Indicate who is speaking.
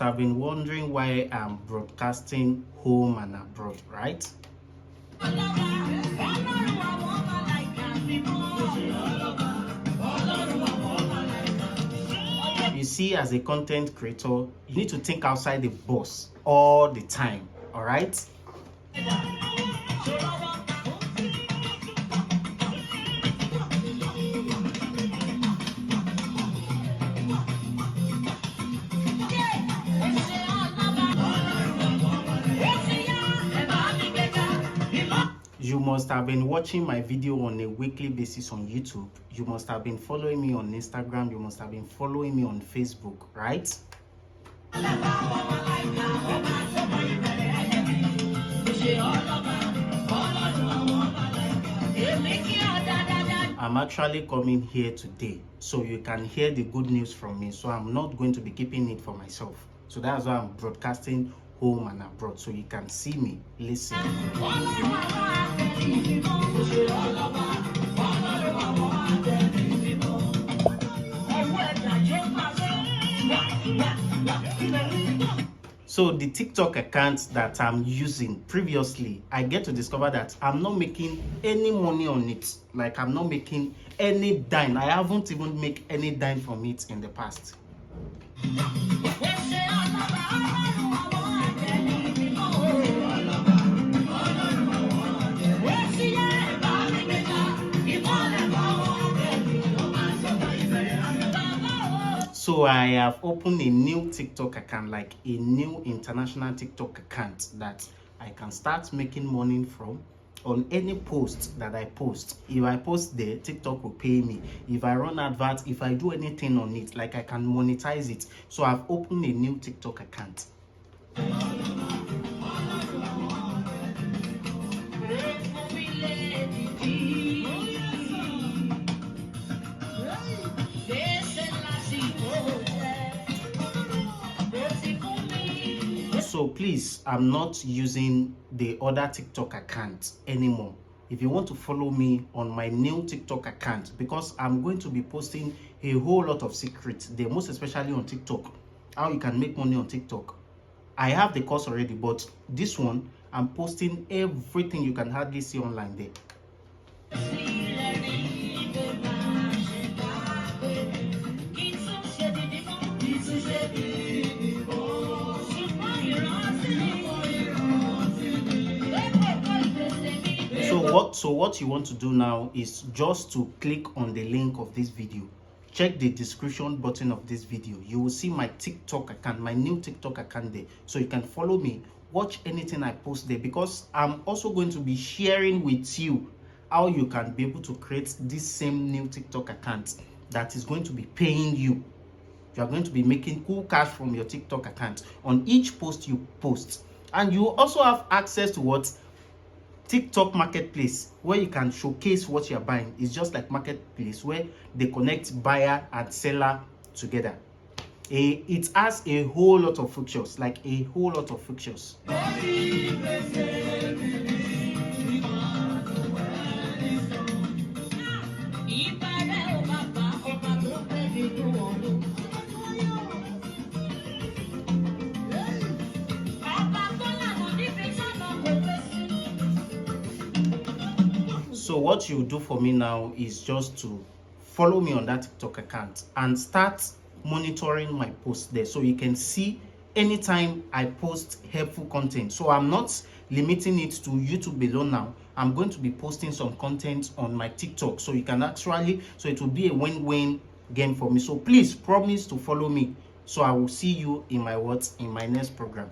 Speaker 1: have been wondering why I'm broadcasting home and abroad, right? You see, as a content creator, you need to think outside the box all the time, all right? You must have been watching my video on a weekly basis on YouTube. You must have been following me on Instagram. You must have been following me on Facebook, right? I'm actually coming here today so you can hear the good news from me. So I'm not going to be keeping it for myself. So that's why I'm broadcasting home and abroad, so you can see me, listen. So the TikTok account that I'm using previously, I get to discover that I'm not making any money on it. Like, I'm not making any dime. I haven't even made any dime from it in the past. So I have opened a new TikTok account, like a new international TikTok account that I can start making money from on any post that I post. If I post there, TikTok will pay me. If I run adverts, if I do anything on it, like I can monetize it. So I've opened a new TikTok account. So please, I'm not using the other TikTok account anymore. If you want to follow me on my new TikTok account, because I'm going to be posting a whole lot of secrets there, most especially on TikTok, how you can make money on TikTok. I have the course already, but this one, I'm posting everything you can hardly see online there. So what you want to do now is just to click on the link of this video. Check the description button of this video. You will see my TikTok account, my new TikTok account there. So you can follow me, watch anything I post there, because I'm also going to be sharing with you how you can be able to create this same new TikTok account that is going to be paying you. You are going to be making cool cash from your TikTok account on each post you post. And you also have access to what? TikTok marketplace, where you can showcase what you're buying. It's just like marketplace where they connect buyer and seller together. It has a whole lot of features, like a whole lot of features. So what you do for me now is just to follow me on that TikTok account and start monitoring my posts there, so you can see anytime I post helpful content. So I'm not limiting it to YouTube alone now. I'm going to be posting some content on my TikTok, so you can actually, so it will be a win-win game for me. So please promise to follow me, so I will see you in my in my next program.